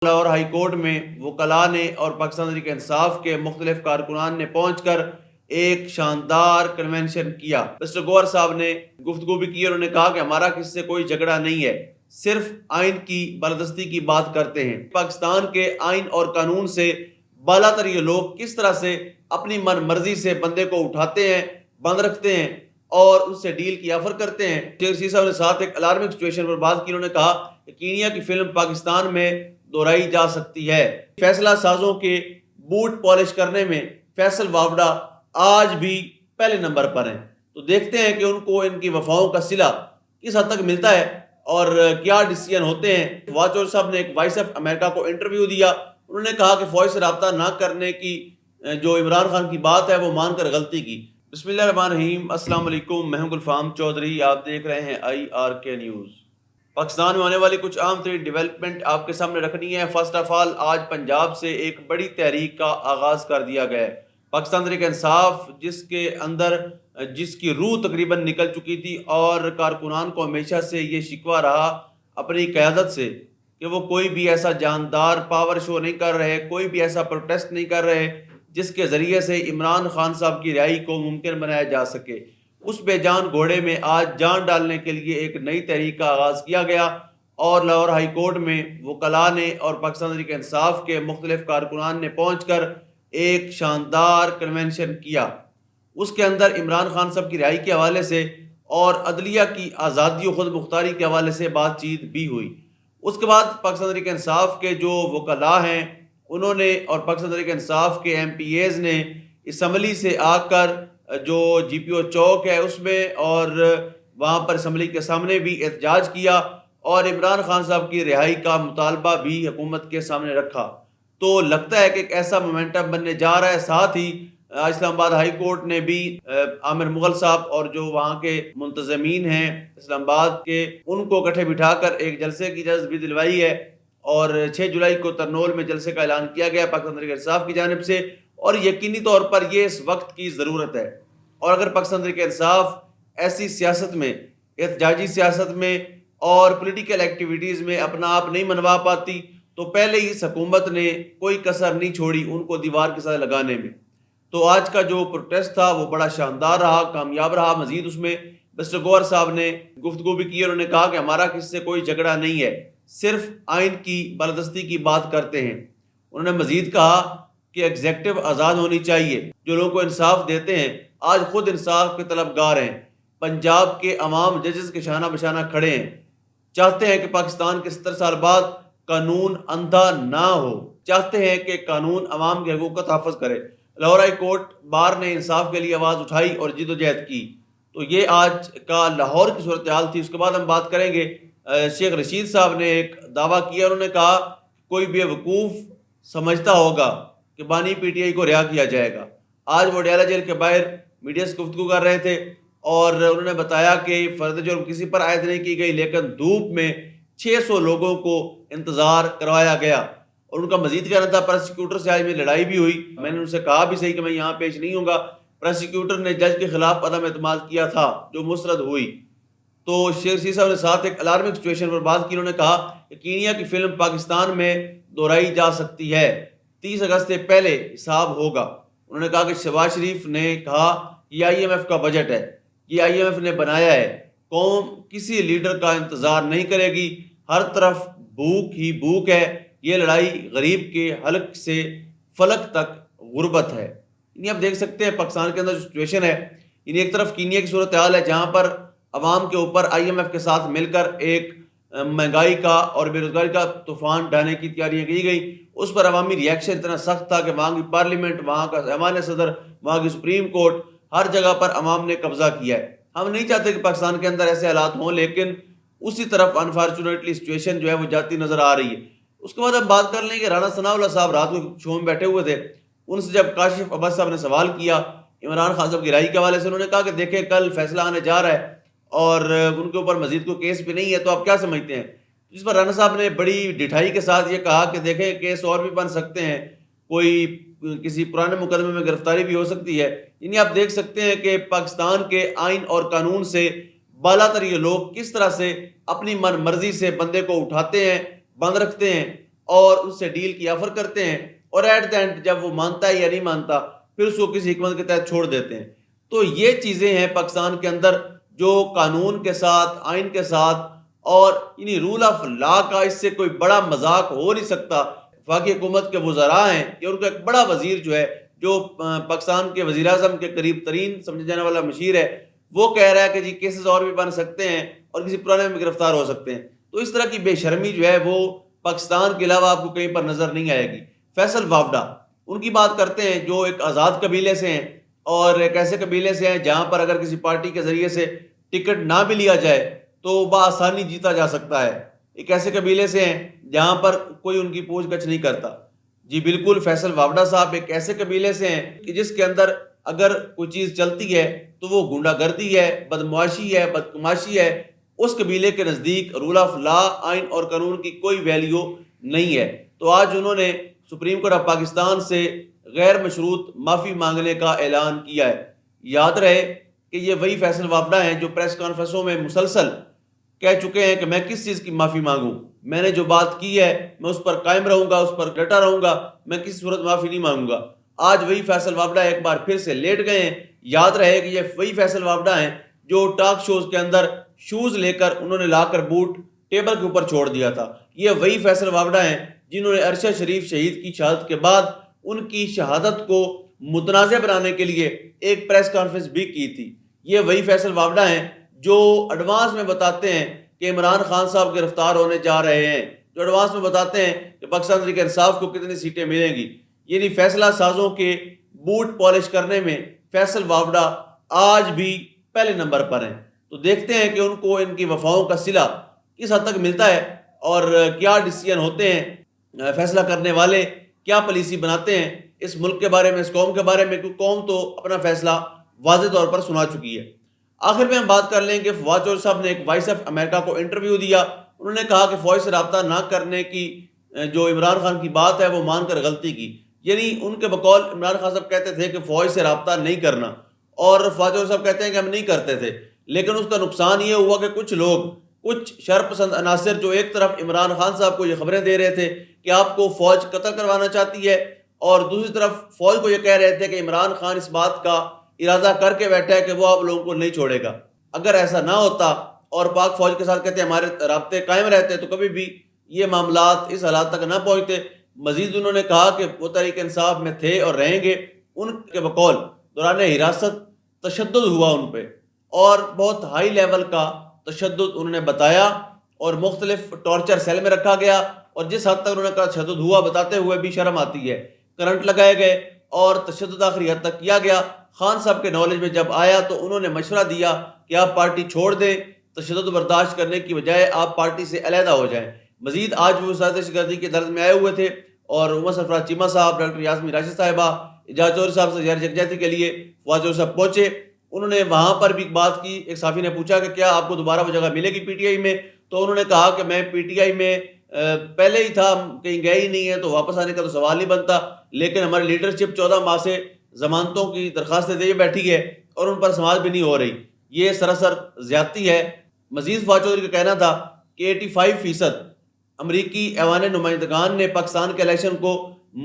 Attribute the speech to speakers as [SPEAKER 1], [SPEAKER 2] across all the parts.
[SPEAKER 1] Lahore high court میں وکلاء نے اور پاکستان تحریک انصاف کے مختلف کارکنان نے پہنچ کر ایک شاندار کنونشن کیا۔ مسٹر گوہر صاحب نے گفتگو بھی کی اور انہوں نے کہا کہ ہمارا کسی سے کوئی جھگڑا نہیں ہے، صرف آئین کی بالادستی کی بات کرتے ہیں۔ پاکستان کے آئین اور قانون سے بالاتر یہ لوگ کس طرح سے اپنی من مرضی سے بندے کو اٹھاتے ہیں، بند رکھتے ہیں اور ان سے ڈیل کی آفر کرتے ہیں۔ شیخ رشید صاحب نے ساتھ ایک الارمنگ سچویشن پر بات کی۔ انہوں نے کہا کہ کینیا کی فلم پاکستان میں دہرائی جا سکتی ہے۔ فیصلہ سازوں کے بوٹ پالش کرنے میں فیصل وابڈا آج بھی پہلے نمبر پر ہیں، تو دیکھتے ہیں کہ ان کو ان کی وفاؤں کا صلہ کس حد تک ملتا ہے اور کیا ڈیسیژن ہوتے ہیں۔ واچور صاحب نے ایک وائس آف امریکہ کو انٹرویو دیا۔ انہوں نے کہا کہ فوج سے رابطہ نہ کرنے کی جو عمران خان کی بات ہے وہ مان کر غلطی کی۔ بسم اللہ الرحمن الرحیم، السلام علیکم، میں ہوں گلفام چودھری، آپ دیکھ رہے ہیں IRK نیوز۔ پاکستان میں ہونے والی کچھ اہم ترین ڈیولپمنٹ آپ کے سامنے رکھنی ہے۔ فرسٹ آف آل، آج پنجاب سے ایک بڑی تحریک کا آغاز کر دیا گیا ہے۔ پاکستان تحریک انصاف جس کے اندر جس کی روح تقریباً نکل چکی تھی اور کارکنان کو ہمیشہ سے یہ شکوہ رہا اپنی قیادت سے کہ وہ کوئی بھی ایسا جاندار پاور شو نہیں کر رہے، کوئی بھی ایسا پروٹیسٹ نہیں کر رہے جس کے ذریعے سے عمران خان صاحب کی رہائی کو ممکن بنایا جا سکے۔ اس بے جان گھوڑے میں آج جان ڈالنے کے لیے ایک نئی تحریک کا آغاز کیا گیا اور لاہور ہائی کورٹ میں وکلاء نے اور پاکستان تحریک انصاف کے مختلف کارکنان نے پہنچ کر ایک شاندار کنونشن کیا۔ اس کے اندر عمران خان صاحب کی رہائی کے حوالے سے اور عدلیہ کی آزادی و خود مختاری کے حوالے سے بات چیت بھی ہوئی۔ اس کے بعد پاکستان تحریک انصاف کے جو وکلاء ہیں انہوں نے اور پاکستان تحریک انصاف کے MPAs نے اسمبلی سے آ کر جو GPO چوک ہے اس میں اور وہاں پر اسمبلی کے سامنے بھی احتجاج کیا اور عمران خان صاحب کی رہائی کا مطالبہ بھی حکومت کے سامنے رکھا۔ تو لگتا ہے کہ ایک ایسا مومنٹم بننے جا رہا ہے۔ ساتھ ہی اسلام آباد ہائی کورٹ نے بھی عامر مغل صاحب اور جو وہاں کے منتظمین ہیں اسلام آباد کے ان کو اکٹھے بٹھا کر ایک جلسے کی اجازت بھی دلوائی ہے اور 6 جولائی کو ترنول میں جلسے کا اعلان کیا گیا پاکستان تحریک انصاف کی جانب سے، اور یقینی طور پر یہ اس وقت کی ضرورت ہے۔ اور اگر پاکستان تحریک انصاف ایسی سیاست میں، احتجاجی سیاست میں اور پولیٹیکل ایکٹیویٹیز میں اپنا آپ نہیں منوا پاتی تو پہلے ہی اس حکومت نے کوئی کسر نہیں چھوڑی ان کو دیوار کے ساتھ لگانے میں۔ تو آج کا جو پروٹیسٹ تھا وہ بڑا شاندار رہا، کامیاب رہا۔ مزید اس میں مسٹر گوہر صاحب نے گفتگو بھی کی اور انہوں نے کہا کہ ہمارا کسی سے کوئی جھگڑا نہیں ہے، صرف آئین کی بالادستی کی بات کرتے ہیں۔ انہوں نے مزید کہا کہ ایگزیکٹو آزاد ہونی چاہیے، جو لوگوں کو انصاف دیتے ہیں آج خود انصاف کے طلبگار ہیں۔ پنجاب کے عوام ججز کے شانہ بشانہ کھڑے ہیں، چاہتے ہیں کہ پاکستان کے 70 سال بعد قانون اندھا نہ ہو، چاہتے ہیں کہ قانون عوام کے حقوق کا تحفظ کرے۔ لاہور ہائی کورٹ بار نے انصاف کے لیے آواز اٹھائی اور جد و جہد کی۔ تو یہ آج کا لاہور کی صورتحال تھی۔ اس کے بعد ہم بات کریں گے، شیخ رشید صاحب نے ایک دعویٰ کیا، انہوں نے کہا کوئی بے وقوف سمجھتا ہوگا کہ بانی PTI کو رہا کیا جائے گا۔ آج وہ ڈیالہ جیل کے باہر میڈیا سے گفتگو کر رہے تھے اور انہوں نے بتایا کہ فرد جرم کسی پر عائد نہیں کی گئی، لیکن دھوپ میں 600 لوگوں کو انتظار کروایا گیا۔ اور ان کا مزید کہنا تھا پروسیکیوٹر سے آج میری لڑائی بھی ہوئی، میں نے ان سے کہا بھی صحیح کہ میں یہاں پیش نہیں ہوں گا۔ پروسیکیوٹر نے جج کے خلاف عدم اعتماد کیا تھا جو مسترد ہوئی۔ تو شیخ رشید صاحب نے ساتھ ایک الارمنگ سچویشن پر بات کی۔ انہوں نے کہا کہ کینیا کی فلم پاکستان میں دہرائی جا سکتی ہے، 30 اگست سے پہلے حساب ہوگا۔ انہوں نے کہا کہ شہباز شریف نے کہا یہ IMF کا بجٹ ہے، یہ IMF نے بنایا ہے، قوم کسی لیڈر کا انتظار نہیں کرے گی، ہر طرف بھوک ہی بھوک ہے، یہ لڑائی غریب کے حلق سے فلک تک غربت ہے۔ یعنی آپ دیکھ سکتے ہیں پاکستان کے اندر جو سچویشن ہے، یعنی ایک طرف کینیا کی صورتحال ہے جہاں پر عوام کے اوپر IMF کے ساتھ مل کر ایک مہنگائی کا اور بے روزگاری کا طوفان ڈالنے کی تیاریاں کی گئی۔ اس پر عوامی ریاکشن اتنا سخت تھا کہ وہاں کی پارلیمنٹ، وہاں کا ایوان صدر، وہاں کی سپریم کورٹ، ہر جگہ پر عوام نے قبضہ کیا ہے۔ ہم نہیں چاہتے کہ پاکستان کے اندر ایسے حالات ہوں، لیکن اسی طرف انفارچونیٹلی سچویشن جو ہے وہ جاتی نظر آ رہی ہے۔ اس کے بعد ہم بات کر لیں کہ رانا ثناء اللہ صاحب رات کو شو میں بیٹھے ہوئے تھے، ان سے جب کاشف عباس صاحب نے سوال کیا عمران خان صاحب کی رہائی کے حوالے سے، انہوں نے کہا کہ دیکھیں کل فیصلہ آنے جا رہا ہے اور ان کے اوپر مزید کوئی کیس بھی نہیں ہے، تو آپ کیا سمجھتے ہیں؟ جس پر رانا صاحب نے بڑی ڈٹھائی کے ساتھ یہ کہا کہ دیکھیں کیس اور بھی بن سکتے ہیں، کوئی کسی پرانے مقدمے میں گرفتاری بھی ہو سکتی ہے۔ یعنی آپ دیکھ سکتے ہیں کہ پاکستان کے آئین اور قانون سے بالاتر یہ لوگ کس طرح سے اپنی من مرضی سے بندے کو اٹھاتے ہیں، بند رکھتے ہیں اور اس سے ڈیل کی آفر کرتے ہیں، اور ایٹ دا اینڈ جب وہ مانتا ہے یا نہیں مانتا پھر اس کو کسی حکمت کے تحت چھوڑ دیتے ہیں۔ تو یہ چیزیں ہیں پاکستان کے اندر جو قانون کے ساتھ، آئین کے ساتھ اور یعنی رول آف لا کا اس سے کوئی بڑا مذاق ہو نہیں سکتا۔ وفاقی حکومت کے وزراء ہیں کہ ان کا ایک بڑا وزیر جو ہے، جو پاکستان کے وزیر اعظم کے قریب ترین سمجھا جانے والا مشیر ہے، وہ کہہ رہا ہے کہ جی کیسز اور بھی بن سکتے ہیں اور کسی پرانے میں گرفتار ہو سکتے ہیں۔ تو اس طرح کی بے شرمی جو ہے وہ پاکستان کے علاوہ آپ کو کہیں پر نظر نہیں آئے گی۔ فیصل وافڈا، ان کی بات کرتے ہیں جو ایک آزاد قبیلے سے ہیں اور ایک ایسے قبیلے سے ہیں جہاں پر اگر کسی پارٹی کے ذریعے سے ٹکٹ نہ بھی لیا جائے تو بآسانی جیتا جا سکتا ہے۔ ایک ایسے قبیلے سے ہیں جہاں پر کوئی ان کی پوچھ گچھ نہیں کرتا۔ جی بالکل، فیصل وافڈا صاحب ایک ایسے قبیلے سے ہیں کہ جس کے اندر اگر کوئی چیز چلتی ہے تو وہ گنڈا گردی ہے، بدمعاشی ہے، بدکماشی ہے۔ اس قبیلے کے نزدیک رول آف لا، آئین اور قانون کی کوئی ویلیو نہیں ہے۔ تو آج انہوں نے سپریم کورٹ آف پاکستان سے غیر مشروط معافی مانگنے کا اعلان کیا ہے۔ یاد رہے کہ یہ وہی فیصل وافڈا ہیں جو پریس کانفرنسوں میں مسلسل کہہ چکے ہیں کہ میں کس چیز کی معافی مانگوں، میں نے جو بات کی ہے میں اس پر قائم رہوں گا، اس پر ڈٹا رہوں گا، میں کسی صورت معافی نہیں مانگوں گا۔ آج وہی فیصل وافڈا ایک بار پھر سے لیٹ گئے ہیں۔ یاد رہے کہ یہ وہی فیصل وافڈا ہیں جو ٹاک شوز کے اندر شوز لے کر انہوں نے لا کر بوٹ ٹیبل کے اوپر چھوڑ دیا تھا۔ یہ وہی فیصل وافڈا ہیں جنہوں نے عرشہ شریف شہید کی شہادت کے بعد ان کی شہادت کو متنازع بنانے کے لیے ایک پریس کانفرنس بھی کی تھی۔ یہ وہی فیصل وافڈا ہیں جو ایڈوانس میں بتاتے ہیں کہ عمران خان صاحب گرفتار ہونے جا رہے ہیں، جو ایڈوانس میں بتاتے ہیں کہ پاکستان تحریک انصاف کو کتنی سیٹیں ملیں گی۔ یعنی فیصلہ سازوں کے بوٹ پالش کرنے میں فیصل وافڈا آج بھی پہلے نمبر پر ہیں۔ تو دیکھتے ہیں کہ ان کو ان کی وفاؤں کا صلہ کس حد تک ملتا ہے اور کیا ڈیسیجن ہوتے ہیں فیصلہ کرنے والے، کیا پالیسی بناتے ہیں اس ملک کے بارے میں، اس قوم کے بارے میں، کیونکہ قوم تو اپنا فیصلہ واضح طور پر سنا چکی ہے۔ آخر میں ہم بات کر لیں کہ فواد چودھری صاحب نے ایک وائس آف امریکہ کو انٹرویو دیا۔ انہوں نے کہا کہ فوج سے رابطہ نہ کرنے کی جو عمران خان کی بات ہے وہ مان کر غلطی کی۔ یعنی ان کے بقول عمران خان صاحب کہتے تھے کہ فوج سے رابطہ نہیں کرنا، اور فواد چودھری صاحب کہتے ہیں کہ ہم نہیں کرتے تھے، لیکن اس کا نقصان یہ ہوا کہ کچھ لوگ، کچھ شر پسند عناصر جو ایک طرف عمران خان صاحب کو یہ خبریں دے رہے تھے کہ آپ کو فوج قتل کروانا چاہتی ہے، اور دوسری طرف فوج کو یہ کہہ رہے تھے کہ عمران خان اس بات کا ارادہ کر کے بیٹھا ہے کہ وہ آپ لوگوں کو نہیں چھوڑے گا۔ اگر ایسا نہ ہوتا اور پاک فوج کے ساتھ کہتے ہمارے رابطے قائم رہتے تو کبھی بھی یہ معاملات اس حالات تک نہ پہنچتے۔ مزید انہوں نے کہا کہ وہ تحریک انصاف میں تھے اور رہیں گے۔ ان کے بقول دوران حراست تشدد ہوا ان پہ، اور بہت ہائی لیول کا تشدد انہوں نے بتایا، اور مختلف ٹارچر سیل میں رکھا گیا، اور جس حد تک انہوں نے کہا تشدد ہوا بتاتے ہوئے بھی شرم آتی ہے، کرنٹ لگائے گئے اور تشدد آخری حد تک کیا گیا۔ خان صاحب کے نالج میں جب آیا تو انہوں نے مشورہ دیا کہ آپ پارٹی چھوڑ دیں، تشدد برداشت کرنے کی بجائے آپ پارٹی سے علیحدہ ہو جائیں۔ مزید آج وہ دہشت گردی کے درد میں آئے ہوئے تھے، اور عمر سرفراز چیمہ صاحب، ڈاکٹر یاسمین راشد صاحبہ، اعجاز چودھری صاحب سے زیارت یکجہتی کے لیے فواد چودھری صاحب پہنچے۔ انہوں نے وہاں پر بھی بات کی۔ ایک صحافی نے پوچھا کہ کیا آپ کو دوبارہ وہ جگہ ملے گی پی ٹی آئی میں؟ تو انہوں نے کہا کہ میں پی ٹی آئی میں پہلے ہی تھا، کہیں گئے ہی نہیں ہے تو واپس آنے کا تو سوال نہیں بنتا، لیکن ہماری لیڈرشپ 14 ماہ سے ضمانتوں کی درخواستیں دے بیٹھی ہے اور ان پر سماعت بھی نہیں ہو رہی، یہ سراسر زیادتی ہے۔ مزید فواد چودھری کا کہنا تھا کہ 85% امریکی ایوان نمائندگان نے پاکستان کے الیکشن کو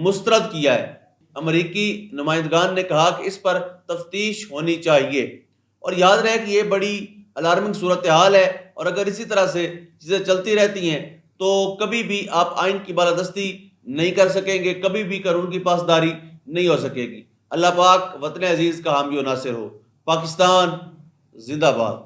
[SPEAKER 1] مسترد کیا ہے۔ امریکی نمائندگان نے کہا کہ اس پر تفتیش ہونی چاہیے، اور یاد رہے کہ یہ بڑی الارمنگ صورتحال ہے، اور اگر اسی طرح سے چیزیں چلتی رہتی ہیں تو کبھی بھی آپ آئین کی بالادستی نہیں کر سکیں گے، کبھی بھی قانون کی پاسداری نہیں ہو سکے گی۔ اللہ پاک وطن عزیز کا حامی و ناصر ہو۔ پاکستان زندہ باد۔